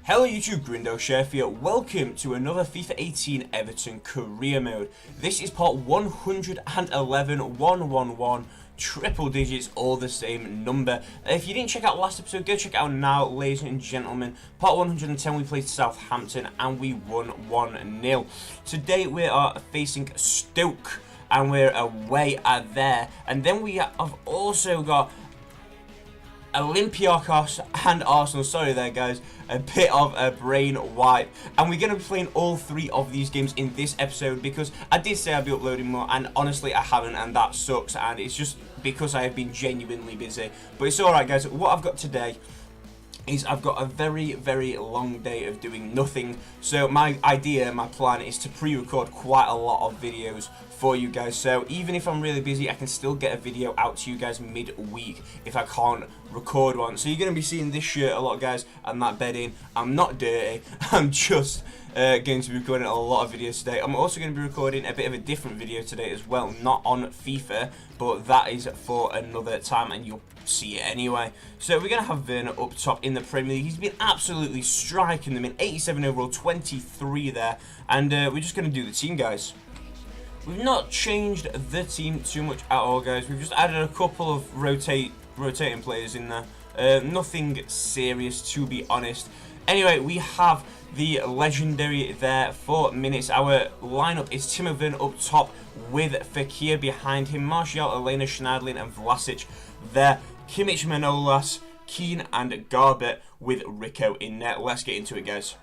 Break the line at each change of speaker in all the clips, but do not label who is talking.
Hello YouTube, Grindo Chef here. Welcome to another FIFA 18 Everton career mode. This is part 111, 111, triple digits, all the same number. If you didn't check out last episode, go check it out now, ladies and gentlemen. Part 110, we played Southampton and we won 1-0. Today we are facing Stoke and we're away at there. And then we have also got Olympiacos and Arsenal. Sorry there guys, a bit of a brain wipe, and we're going to be playing all three of these games in this episode because I did say I'd be uploading more and honestly I haven't, and that sucks, and it's just because I have been genuinely busy, but it's alright guys. What I've got today is I've got a very long day of doing nothing, so my plan is to pre-record quite a lot of videos for you guys, so even if I'm really busy I can still get a video out to you guys mid-week if I can't record one. So you're going to be seeing this shirt a lot guys, and that bedding. I'm not dirty, I'm just going to be recording a lot of videos today. I'm also going to be recording a bit of a different video today as well, not on FIFA, but that is for another time and you'll see it anyway. So we're going to have Werner up top in the Premier League. He's been absolutely striking them in 87 overall, 23 there, and we're just going to do the team guys. We've not changed the team too much at all guys, we've just added a couple of rotating players in there, nothing serious to be honest. Anyway, we have the legendary there for minutes. Our lineup is Timo Werner up top with Fekir behind him, Martial, Elena, Schneiderlin and Vlasic there, Kimmich, Manolas, Keane and Garbett with Rico in net. Let's get into it guys.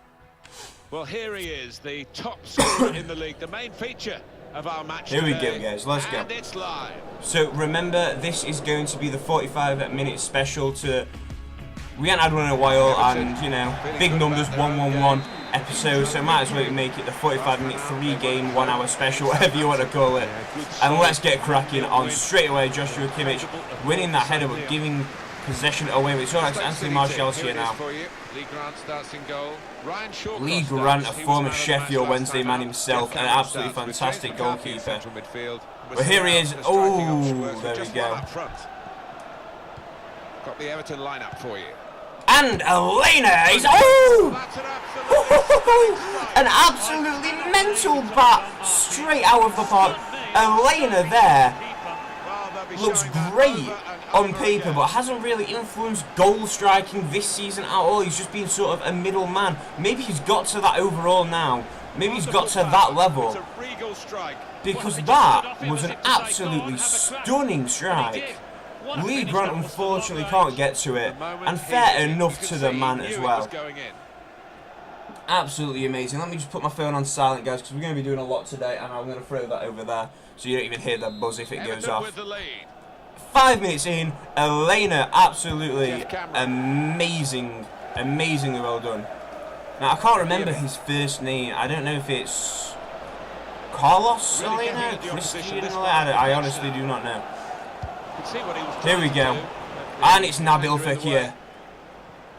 Well, here he is, the top scorer in the league, the main feature of our match.
Here we go guys, let's go.
It's live.
So remember, this is going to be the 45-minute special to, we haven't had one in a while, and you know, big numbers, 111 episodes, so might as well make it the 45-minute 3-game 1 hour special, whatever you want to call it. And let's get cracking on straight away. Joshua Kimmich winning that header but giving possession away. It's alright, Anthony Martial's here now.
Lee Grant starts in goal.
Lee Grant, a former Sheffield Wednesday man himself, an absolutely fantastic goalkeeper. But here he is. Oh, there we go.
Got the Everton lineup for you.
And Elena is an absolutely mental bat straight out of the park. Elena there looks great on paper, but hasn't really influenced goal striking this season at all. He's just been sort of a middle man. Maybe he's got to that overall now. Maybe he's got to that level, because that was an absolutely stunning strike. Lee Grant unfortunately can't get to it, and fair enough to the man as well. Absolutely amazing. Let me just put my phone on silent guys, because we're going to be doing a lot today, and I'm going to throw that over there so you don't even hear the buzz if it goes off. 5 minutes in, Elena, absolutely amazing, amazingly well done. Now I can't remember his first name. I don't know if it's Carlos Elena, Christian Elena. I honestly do not know. Here we go, and it's Nabil Fekir.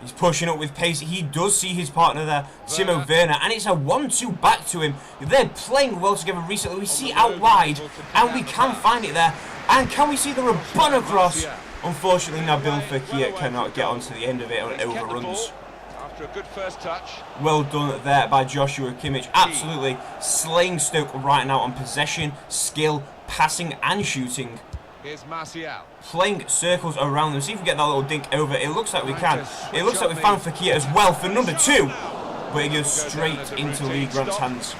He's pushing up with pace. He does see his partner there, Timo Werner, and it's a 1-2 back to him. They're playing well together recently. We see out wide, and we can find it there. And can we see the Rabona cross? Unfortunately, Nabil Fekir cannot get onto the end of it and overruns.
After a good first touch.
Well done there by Joshua Kimmich. Absolutely slaying Stoke right now on possession, skill, passing and shooting.
Here's Martial.
Playing circles around them. See if we get that little dink over. It looks like we can. It looks like we found Fekir as well for number 2. But it goes straight into Lee Grant's hands.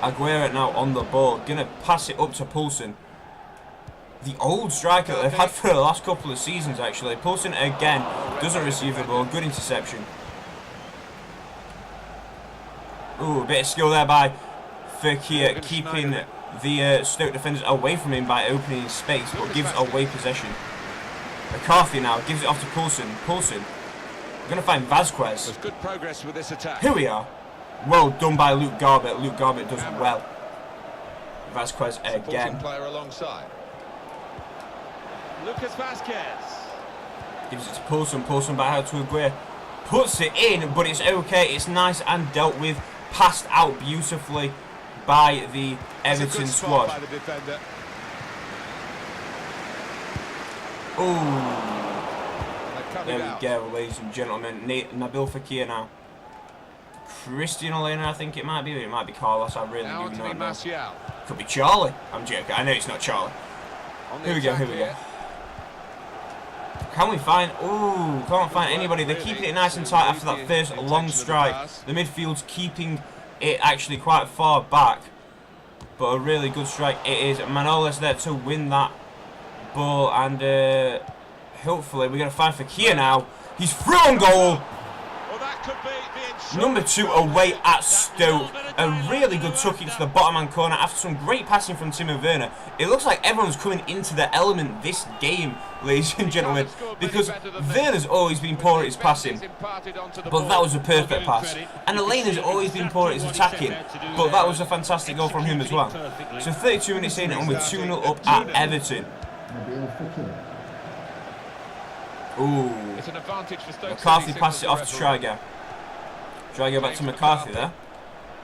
Aguero now on the ball. Gonna pass it up to Poulsen. The old striker that they've had for the last couple of seasons actually. Poulsen again doesn't receive the ball. Good interception. Ooh, a bit of skill there by Fekir, keeping the Stoke defenders away from him by opening his space, but gives away possession. McCarthy now gives it off to Poulsen. Poulsen, we're going to find Vasquez.
There's good progress with this attack.
Here we are. Well done by Luke Garbett. Luke Garbett does well. Vasquez again.
Player alongside. Lucas Vasquez
gives it to Poulsen. Poulsen back out to Aguirre. Puts it in, but it's okay. It's nice and dealt with. Passed out beautifully by the Everton squad. Oh,
cutting
There
out.
we go, ladies and gentlemen. Nabil Fekir now. Christian Elena, I think it might be. It might be Carlos. I really
Now
do not know.
Martial.
Could be Charlie. I'm joking. I know it's not Charlie. Here we go. Here we go. Can we find... Ooh, can't find anybody. They're keeping it nice and tight after that first long strike. The midfield's keeping it actually quite far back. But a really good strike it is. Manolas there to win that ball. And hopefully we're going to find Fekir now. He's through on goal. Number 2 away at Stoke. A really good tuck into the bottom hand corner after some great passing from Timo Werner. It looks like everyone's coming into their element this game, ladies and gentlemen, because Werner's always been poor at his passing, but that was a perfect pass. And Elena's always been poor at his attacking, but that was a fantastic goal from him as well. So 32 minutes in and we're 2-0 up at Everton. Ooh.
It's an advantage for Stoke.
McCarthy passes it off to Trigo. Trigo back to McCarthy there.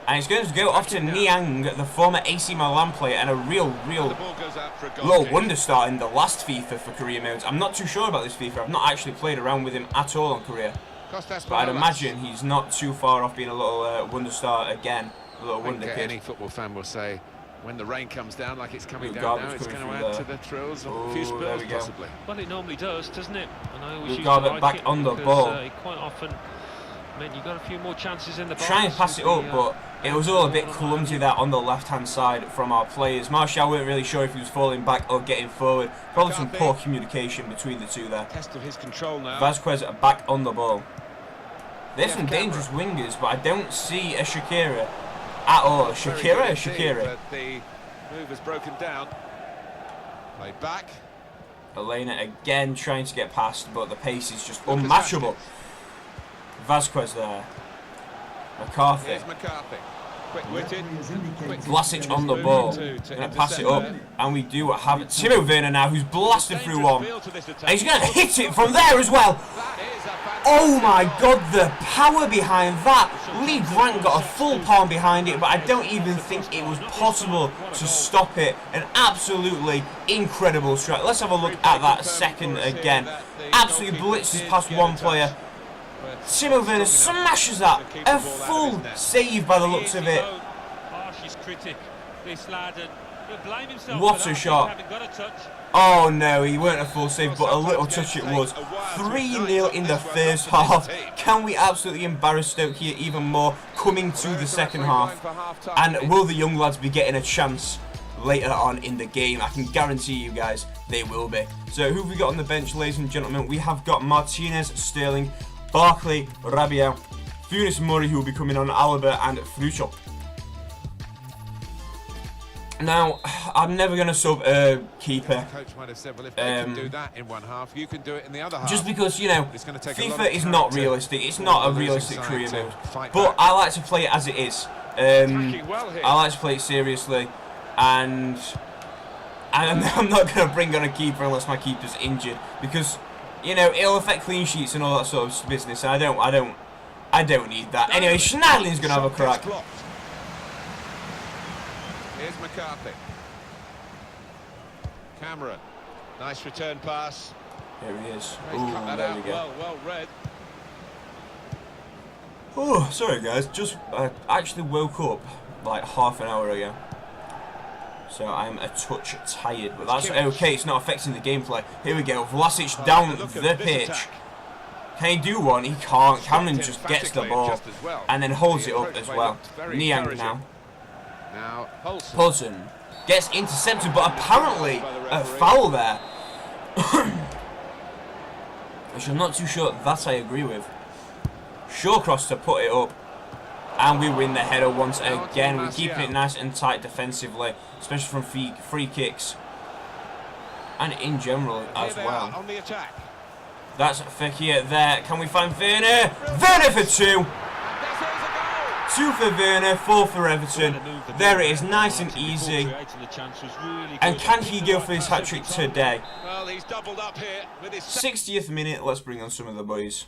And it's going to go off to Niang, the former AC Milan player, and a real little wonder star in the last FIFA for career modes. I'm not too sure about this FIFA. I've not actually played around with him at all on career. But I'd imagine he's not too far off being a little wonder star again. A little wonder kid.
Any football fan will say, when the rain comes down like it's coming down now, it's going to add to the thrills of a few spills possibly.
Well, it normally does, doesn't it? And I always
like back on the ball.
Quite often meant you got a few more chances in the box.
Trying to pass it up, but it was all a bit clumsy there on the left-hand side from our players. Martial weren't really sure if he was falling back or getting forward. Probably some poor communication between the two there.
Test of his control now.
Vasquez back on the ball. There's some dangerous wingers, but I don't see a Shakira at all. Shakira.
The move has broken down. Play back.
Elena again trying to get past, but the pace is just unmatchable. Vasquez there. McCarthy.
Quick-witted.
Vlasic on the ball. Going to pass it up, and we do have Timo Werner now, who's blasted through one. And he's going to hit it from there as well. Oh my god, the power behind that. Lee Grant got a full palm behind it, but I don't even think it was possible to stop it. An absolutely incredible strike. Let's have a look at that second again. Absolutely blitzes past one player. Timo Werner smashes that. A full save by the looks of it. What a shot. Oh no, he weren't a full save, but a little touch it was. 3-0 in the first half. Can we absolutely embarrass Stoke here even more coming to the second half? And will the young lads be getting a chance later on in the game? I can guarantee you guys they will be. So who have we got on the bench, ladies and gentlemen? We have got Martinez, Sterling, Barkley, Rabiot, Funes Mori, who will be coming on, Alaba and Fruchel. Now, I'm never going to sub a keeper.
Coach might have said, well, if they can do that in one half, you can do it in the other half.
Just because, you know, FIFA is not realistic. It's not a realistic career mode. But I like to play it as it is. I like to play it seriously. And I'm not going to bring on a keeper unless my keeper's injured. Because, you know, it'll affect clean sheets and all that sort of business. And I don't need that. Anyway, Schneiderlin's going to have a crack.
Here's McCarthy. Cameron. Nice return pass.
There he is.
He's cut that
there
out.
we go.
Well read.
Oh, sorry guys. Just actually woke up like half an hour ago. So I'm a touch tired, but that's okay. It's not affecting the gameplay. Here we go. Vlasic down the pitch. Can he do one? He can't. Cameron just gets the ball and then holds it up as well. Niang now.
Now,
Poulsen gets intercepted, but apparently a foul there. Which I'm not too sure that I agree with. Shawcross to put it up. And we win the header once again. We're keeping it nice and tight defensively, especially from free kicks. And in general as well.
On the attack.
That's Fekir there. Can we find Werner? Werner for 2. 2 for Werner, 4 for Everton. There it is, nice and easy. And can he go for his hat-trick today?
Well, he's doubled up here with his
60th minute, let's bring on some of the boys.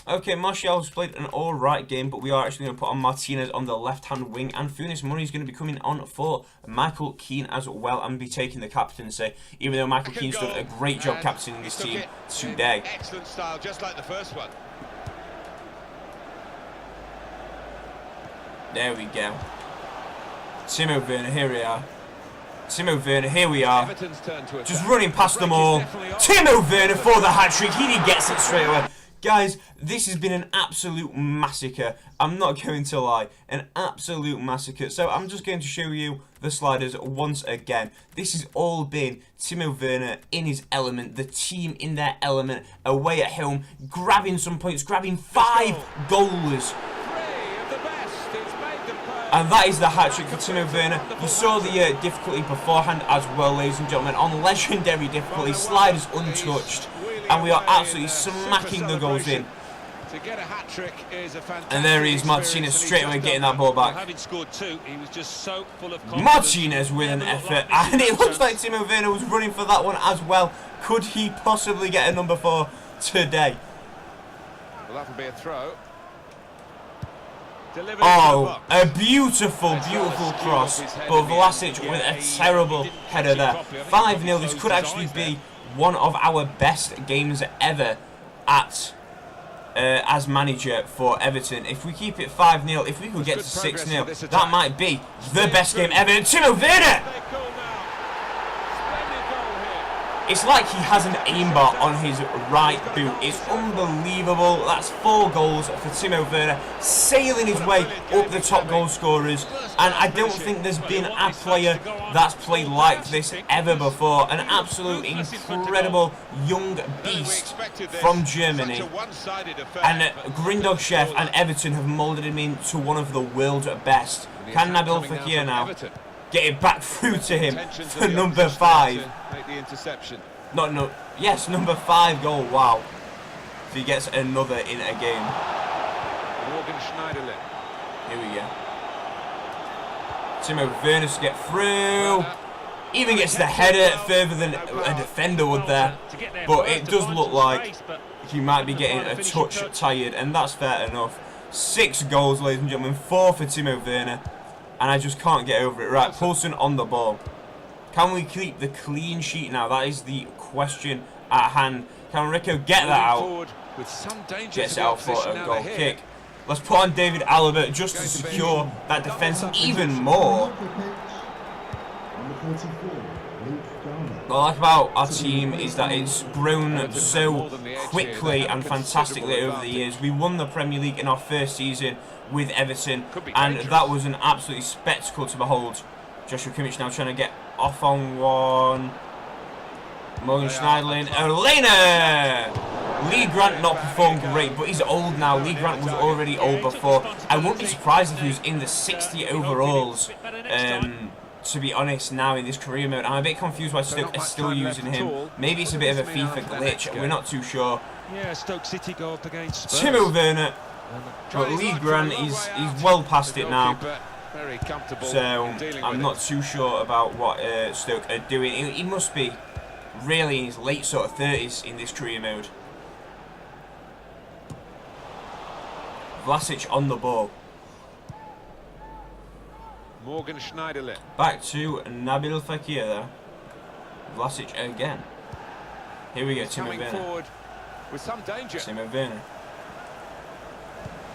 Okay, Martial's played an alright game, but we are actually going to put on Martinez on the left-hand wing, and Funes Mori is going to be coming on for Michael Keane as well, and be taking the captaincy, even though Michael Keane's done a great job captaining this team today.
Excellent style, just like the first one.
There we go. Timo Werner, here we are. Timo Werner, here we are. Just running past them all. Timo Werner for the hat-trick. He gets it straight away. Guys, this has been an absolute massacre. I'm not going to lie. An absolute massacre. So I'm just going to show you the sliders once again. This has all been Timo Werner in his element. The team in their element. Away at home. Grabbing some points. Grabbing 5 goals. And that is the hat-trick for Timo Werner. You saw the difficulty beforehand as well, ladies and gentlemen. On legendary difficulty, sliders untouched. And we are absolutely smacking the goals in. And there he is, Martinez, straight away getting that ball back. Martinez with an effort. And it looks like Timo Werner was running for that one as well. Could he possibly get a number 4 today?
Well, that'll be a throw.
Oh, a beautiful, beautiful cross, but Vlasic with a terrible header there. 5-0, this could actually be one of our best games ever at as manager for Everton. If we keep it 5-0, if we could get to 6-0, that might be the best game ever. Timo Werner! It's like he has an aimbot on his right boot. It's unbelievable. That's 4 goals for Timo Werner, sailing his way up the top goal scorers. And I don't think there's been a player that's played like this ever before. An absolute incredible young beast from Germany. And Grindog Chef and Everton have moulded him into one of the world's best. Can Nabil Fekir now get it back through to him for number 5? Yes, number 5 goal. Wow. If he gets another in a game. Here we go. Timo Werner to get through. Even gets the header further than a defender would there. But it does look like he might be getting a touch tired, and that's fair enough. 6 goals, ladies and gentlemen. 4 for Timo Werner. And I just can't get over it. Right, Poulsen on the ball. Can we keep the clean sheet now? That is the question at hand. Can Rico get that out? Gets it out for a goal kick. Let's put on David Alaba just to secure that defence even more. What I like about our team is that it's grown so quickly and fantastically over the years. We won the Premier League in our first season with Everton, and that was an absolute spectacle to behold. Joshua Kimmich now trying to get off on one. Morgan Schneiderlin. Elena! Lee Grant not performed great, but he's old now. Lee Grant was already old before. I wouldn't be surprised if he was in the 60 overalls, to be honest, now in this career mode. I'm a bit confused why Stoke is still using him. Maybe it's a bit of a FIFA glitch. We're not too sure.
Yeah, Stoke City go up against
Timo Werner. But Lee Grant, he's well past it now. So I'm not too sure about what Stoke are doing. He must be really in his late sort of 30s in this career mode. Vlasic on the ball.
Morgan Schneiderlin.
Back to Nabil Fekir there. Vlasic again. Here we go, Timo Werner.
With some danger.
Timo Werner.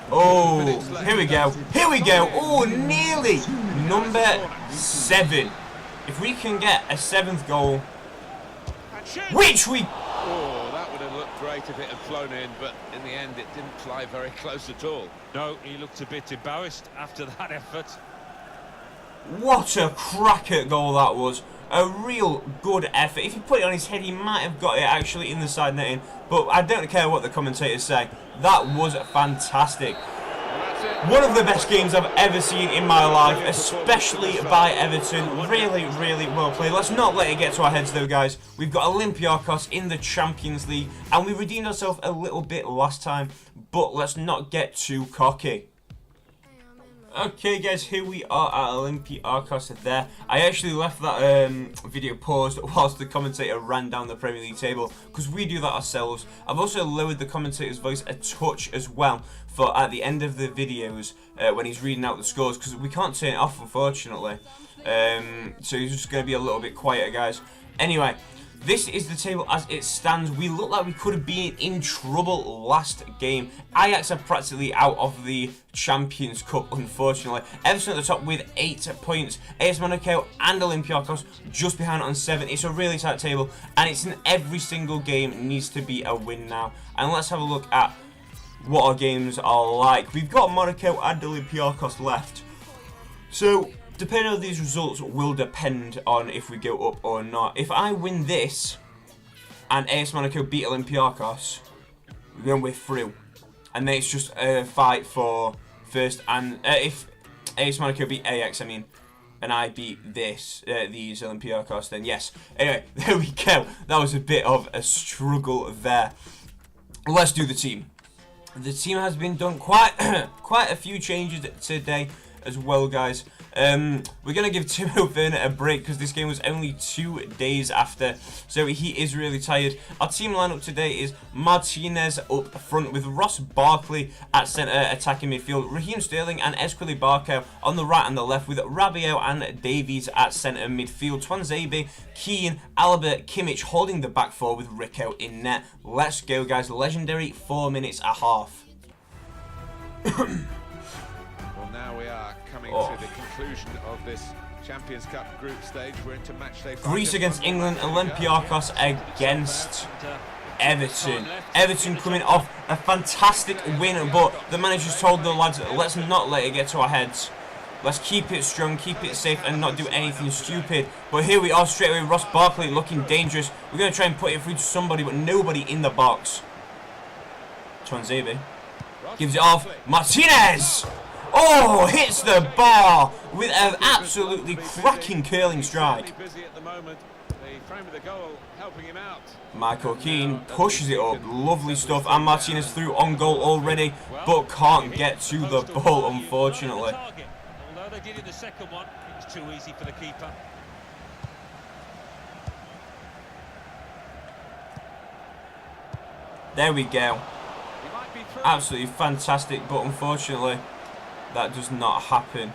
Oh, here we go. Here we go. Oh, nearly. Number 7. If we can get a 7th goal, which we...
Oh, that would have looked great if it had flown in, but in the end it didn't fly very close at all.
No, he looked a bit embarrassed after that effort.
What a cracker goal that was. A real good effort. If he put it on his head, he might have got it actually in the side netting. But I don't care what the commentators say. That was fantastic. One of the best games I've ever seen in my life, especially by Everton. Really, really well played. Let's not let it get to our heads though, guys. We've got Olympiacos in the Champions League, and we redeemed ourselves a little bit last time. But let's not get too cocky. Okay guys, here we are at Olympiacos there. I actually left that video paused whilst the commentator ran down the Premier League table, because we do that ourselves. I've also lowered the commentator's voice a touch as well for at the end of the videos when he's reading out the scores, because we can't turn it off unfortunately. So he's just going to be a little bit quieter guys. Anyway, this is the table as it stands. We look like we could have been in trouble last game. Ajax are practically out of the Champions Cup, unfortunately. Everton at the top with 8 points. AS Monaco and Olympiacos just behind on 7. It's a really tight table, and it's in every single game. It needs to be a win now. And let's have a look at what our games are like. We've got Monaco and Olympiacos left. So depending on these results will depend on if we go up or not. If I win this and AS Monaco beat Olympiacos, then we're through. And then it's just a fight for first. And if AS Monaco beat Ajax, I mean, and I beat these Olympiacos, then yes. Anyway, there we go. That was a bit of a struggle there. Let's do the team. The team has been done quite a few changes today as well, guys. We're going to give Timo Werner a break because this game was only 2 days after, so he is really tired. Our team lineup today is Martinez up front with Ross Barkley at centre attacking midfield, Raheem Sterling and Esquili Barco on the right and the left, with Rabiot and Davies at centre midfield, Tuanzebe, Keane, Alaba, Kimmich holding the back four with Rico in net. Let's go guys, legendary 4 minutes a half.
Now we are coming to the conclusion of this Champions Cup group stage. We're into match day 5.
Greece against England, Olympiacos against Everton. Everton coming off a fantastic win, but the manager's told the lads, let's not let it get to our heads. Let's keep it strong, keep it safe, and not do anything stupid. But here we are straight away, Ross Barkley looking dangerous. We're going to try and put it through to somebody, but nobody in the box. Tuanzebe gives it off. Martinez! Oh, hits the bar with an absolutely cracking curling strike. Michael Keane pushes it up, lovely stuff, and Martinez through on goal already, but can't get to the ball, unfortunately.
Although they did in the second one, it was too easy for the keeper.
There we go. Absolutely fantastic, but unfortunately that does not happen,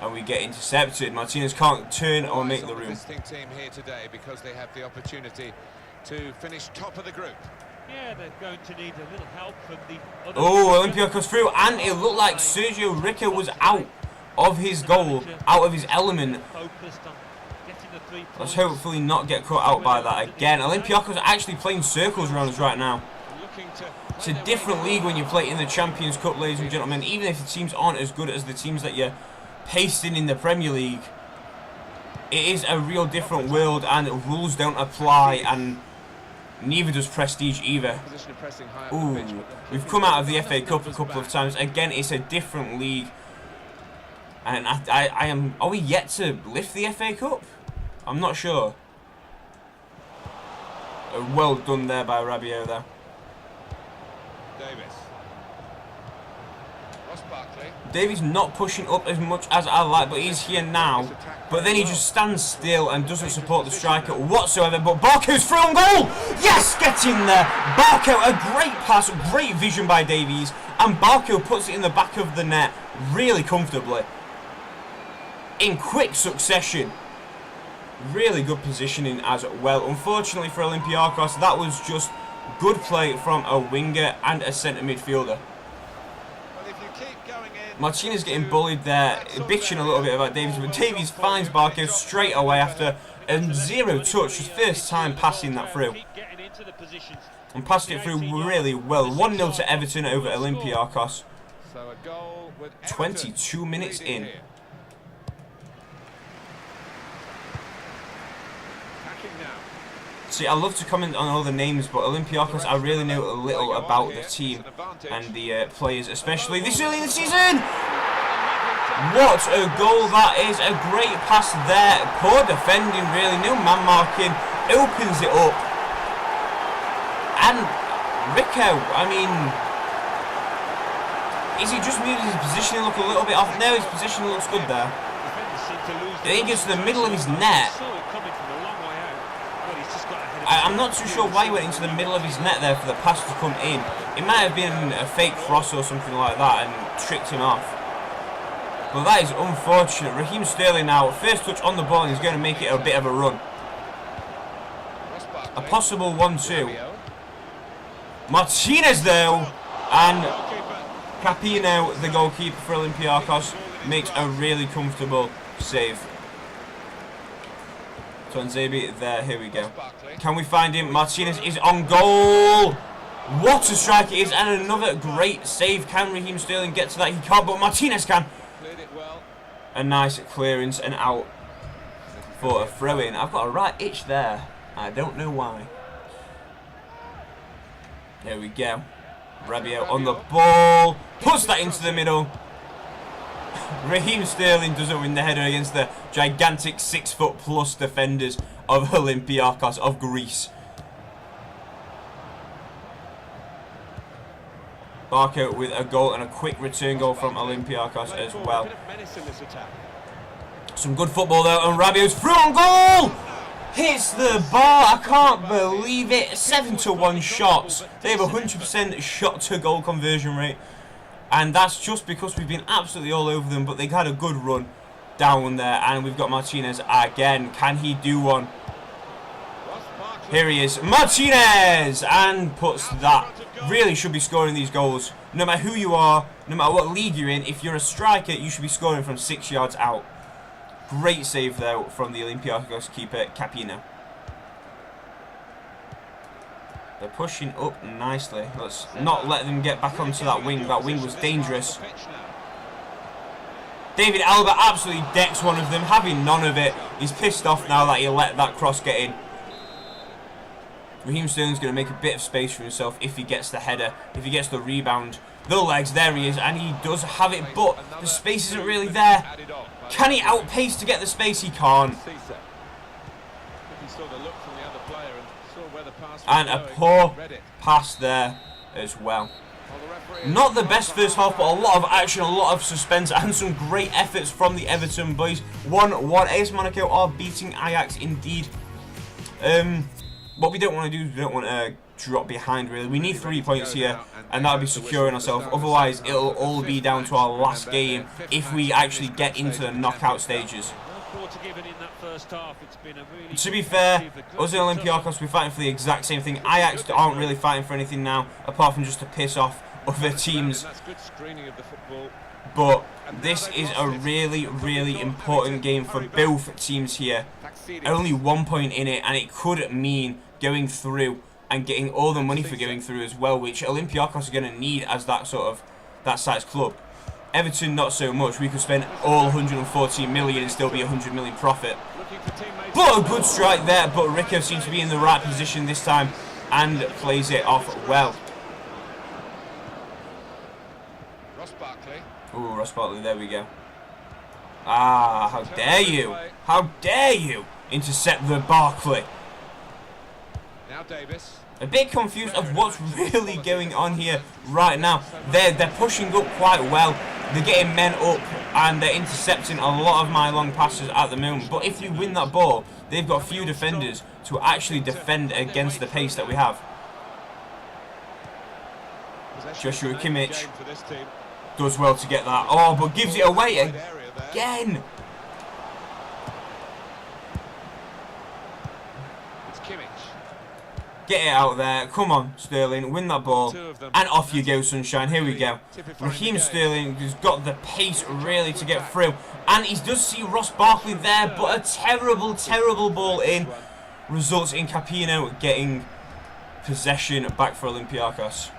and we get intercepted. Martinez can't turn or make the room.
Team here today because they have the opportunity to finish top of the group.
Yeah, they're going to need a little help from the other.
Oh, Olympiacos through, and it looked like Sergio Rico was out of his goal, out of his element. Let's hopefully not get caught out by that again. Olympiacos are actually playing circles around us right now. It's a different league when you play in the Champions Cup, ladies and gentlemen. Even if the teams aren't as good as the teams that you're pasting in the Premier League, it is a real different world, and rules don't apply, and neither does prestige either. Ooh, we've come out of the FA Cup a couple of times. Again, it's a different league, and I am. Are we yet to lift the FA Cup? I'm not sure. Well done there by Rabiot there. Davies not pushing up as much as I like, but he's here now. But then he just stands still and doesn't support the striker whatsoever. But Barco's through on goal! Yes, get in there! Barco, a great pass, great vision by Davies. And Barco puts it in the back of the net really comfortably. In quick succession. Really good positioning as well. Unfortunately for Olympiacos, that was just good play from a winger and a centre midfielder. Martinez getting bullied there, bitching a little bit about Davies, but Davies finds Barco straight away after a zero touch, his first time passing that through. And passed it through really well. 1-0 to Everton over Olympiacos. 22 minutes in. See, I love to comment on all the names, but Olympiacos, I really know a little about the team and the players, especially this early in the season. What a goal that is. A great pass there. Poor defending, really. No man marking. Opens it up. And Rico, I mean, Is he just moving his positioning look a little bit off? No, his positioning looks good there. I think it's to the middle of his net. I'm not too sure why he went into the middle of his net there for the pass to come in. It might have been a fake cross or something like that and tricked him off. But that is unfortunate. Raheem Sterling now, first touch on the ball, and he's going to make it a bit of a run. A possible 1-2. Martinez though, and Capino, the goalkeeper for Olympiacos, makes a really comfortable save. Tonzebi there, here we go. Can we find him? Martinez is on goal. What a strike it is, and another great save. Can Raheem Sterling get to that? He can't, but Martinez can. A nice clearance and out for a throw-in. I've got a right itch there. I don't know why. There we go. Rabiot on the ball. Puts that into the middle. Raheem Sterling doesn't win the header against the gigantic 6'+ defenders of Olympiacos of Greece. Barco with a goal and a quick return goal from Olympiacos as well. Some good football though, and Rabiot's through on goal! Hits the bar, I can't believe it. 7-1 shots. They have 100% shot to goal conversion rate. And that's just because we've been absolutely all over them, but they had a good run down there. And we've got Martinez again. Can he do one? Here he is, Martinez! And puts that. Really should be scoring these goals. No matter who you are, no matter what league you're in, if you're a striker, you should be scoring from 6 yards out. Great save though from the Olympiacos keeper, Capino. They're pushing up nicely. Let's not let them get back onto that wing. That wing was dangerous. David Alba absolutely decks one of them, having none of it. He's pissed off now that he let that cross get in. Raheem Sterling's going to make a bit of space for himself if he gets the header, if he gets the rebound. The legs, there he is, and he does have it, but the space isn't really there. Can he outpace to get the space? He can't. And a poor pass there as well. Not the best first half, but a lot of action, a lot of suspense, and some great efforts from the Everton boys. 1-1. AS Monaco are beating Ajax indeed. What we don't want to do is we don't want to drop behind really. We need 3 points here, and that'll be securing ourselves. Otherwise, it'll all be down to our last game if we actually get into the knockout stages. To be fair, us and Olympiacos, we're fighting for the exact same thing. Ajax aren't really fighting for anything now, apart from just to piss off other teams. But this is a really, really important game for both teams here. Only 1 point in it, and it could mean going through and getting all the money for going through as well, which Olympiacos are going to need as that size club. Everton not so much. We could spend all 114 million and still be 100 million profit. But a good strike there, but Rico seems to be in the right position this time and plays it off well. Ooh, Ross Barkley, there we go. Ah, how dare you? How dare you intercept the Barkley?
Now Davis.
A bit confused of what's really going on here right now. They're pushing up quite well. They're getting men up and they're intercepting a lot of my long passes at the moment. But if you win that ball, they've got a few defenders to actually defend against the pace that we have. Joshua Kimmich does well to get that. Oh, but gives it away again. Get it out there. Come on, Sterling. Win that ball. And off you go, sunshine. Here we go. Raheem Sterling has got the pace really to get through. And he does see Ross Barkley there, but a terrible, terrible ball in. Results in Capino getting possession back for Olympiacos.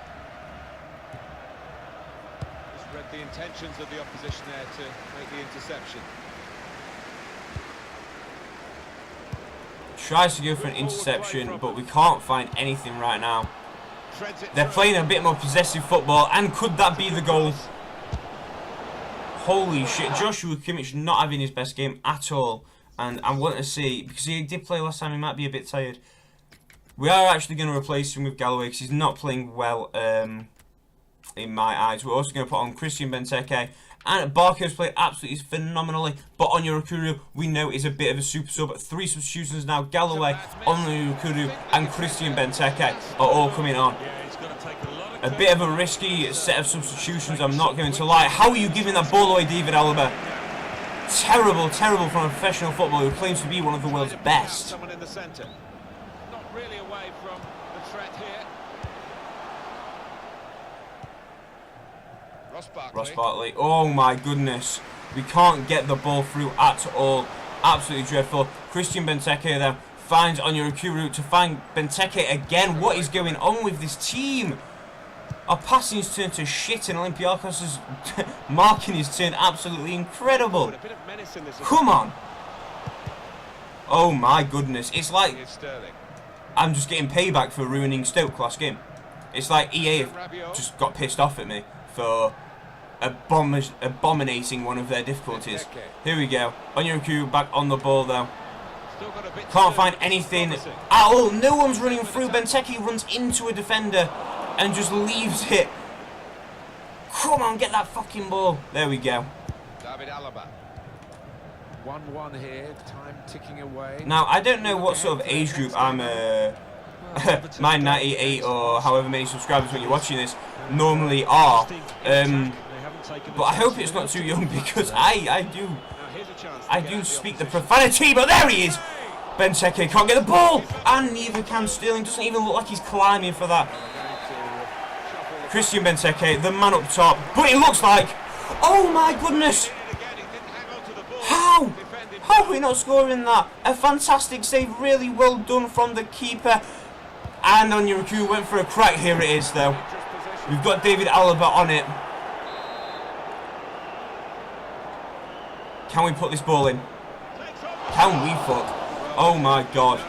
Just read the intentions of the opposition there to make the interception.
Tries to go for an interception, but we can't find anything right now. They're playing a bit more possessive football, and could that be the goal? Holy shit, Joshua Kimmich not having his best game at all. And I want to see, because he did play last time, he might be a bit tired. We are actually going to replace him with Galloway, because he's not playing well in my eyes. We're also going to put on Christian Benteke. And Barco's played absolutely phenomenally. But Onyekuru, we know, is a bit of a super sub. 3 substitutions now. Galloway, Onyekuru, and Christian Benteke are all coming on. A bit of a risky set of substitutions, I'm not going to lie. How are you giving that ball away, David Alaba? Terrible, terrible from a professional footballer who claims to be one of the world's best.
Someone in the centre. Not really away from the threat here.
Ross Barkley. Oh my goodness. We can't get the ball through at all. Absolutely dreadful. Christian Benteke then finds Onyekuru to find Benteke again. What is going on with this team? Our passing's turned to shit and Olympiacos' marking is turned absolutely incredible. Come on. Oh my goodness. It's like I'm just getting payback for ruining Stoke last game. It's like EA just got pissed off at me for abominating one of their difficulties. Here we go. Onyekuru back on the ball though. Can't find anything at all. No one's running through. Benteke runs into a defender and just leaves it. Come on, get that fucking ball. There we go.
David Alaba. 1-1 here, time ticking away.
Now, I don't know what sort of age group I'm my 98 or however many subscribers when you're watching this normally are. But I hope it's not too young because I do speak the profanity, but there he is. Benteke can't get the ball, and neither can Sterling. Doesn't even look like he's climbing for that. Christian Benteke, the man up top, but it looks like, oh my goodness, how are we not scoring that? A fantastic save, really well done from the keeper, and Onyekuru went for a crack. Here it is though. We've got David Alaba on it. Can we put this ball in? Can we fuck? Oh my god.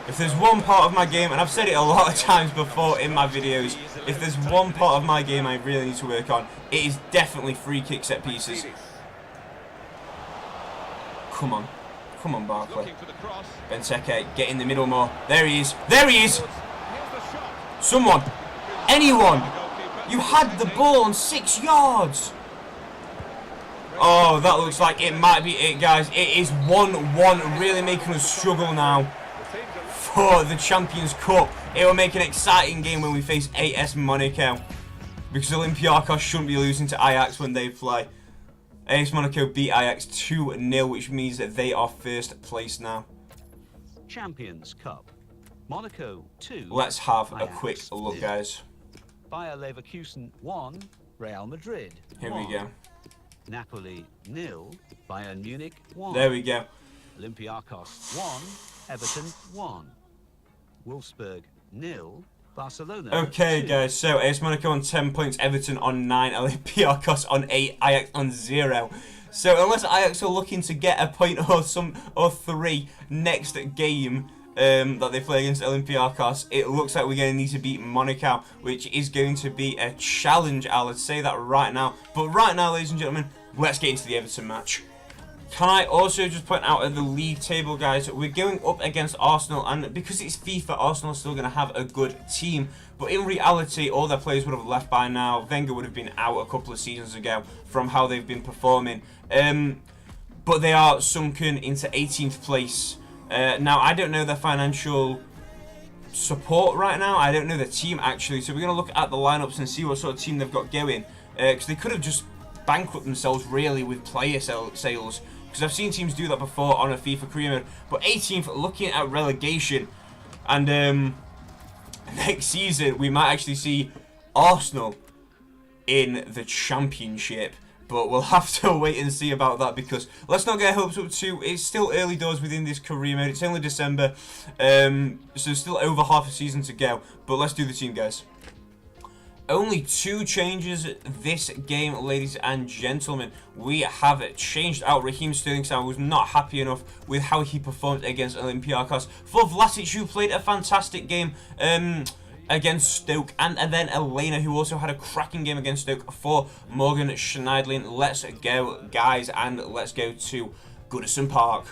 If there's one part of my game, and I've said it a lot of times before in my videos, if there's one part of my game I really need to work on, it is definitely free kick set pieces. Come on. Come on, Barkley. Benteke, get in the middle more. There he is. There he is! Someone. Anyone. You had the ball on 6 yards. Oh, that looks like it might be it, guys. It is 1-1, really making us struggle now for the Champions Cup. It will make an exciting game when we face AS Monaco, because Olympiacos shouldn't be losing to Ajax when they play. AS Monaco beat Ajax 2-0, which means that they are first place now.
Champions Cup. Monaco 2.
Let's have a
Ajax
quick look, guys.
Bayer Leverkusen 1, Real Madrid 1.
Here we go.
Napoli 0, Bayern Munich 1.
There we go.
Olympiacos 1, Everton 1. Wolfsburg 0, Barcelona
Okay,
2.
guys, so AS Monaco on 10 points, Everton on 9, Olympiacos on 8, Ajax on 0. So unless Ajax are looking to get a point or 3 next game that they play against Olympiacos, it looks like we're going to need to beat Monaco, which is going to be a challenge. I'll say that right now. But right now, ladies and gentlemen, let's get into the Everton match. Can I also just point out at the league table, guys, we're going up against Arsenal, and because it's FIFA, Arsenal are still going to have a good team. But in reality, all their players would have left by now. Wenger would have been out a couple of seasons ago from how they've been performing. But they are sunken into 18th place. Now, I don't know their financial support right now. I don't know the team, actually. So we're going to look at the lineups and see what sort of team they've got going. Because they could have just bankrupt themselves, really, with player sales. Because I've seen teams do that before on a FIFA career mode. But 18th, looking at relegation. And next season, we might actually see Arsenal in the Championship. But we'll have to wait and see about that, because let's not get hopes up too. It's still early doors within this career mode. It's only December, so still over half a season to go. But let's do the team, guys. Only 2 changes this game, ladies and gentlemen. We have changed out Raheem Sterling, so I was not happy enough with how he performed against Olympiacos. For Vlasic, who played a fantastic game against Stoke, and then Elena, who also had a cracking game against Stoke. For Morgan Schneidlin. Let's go, guys, and let's go to Goodison Park.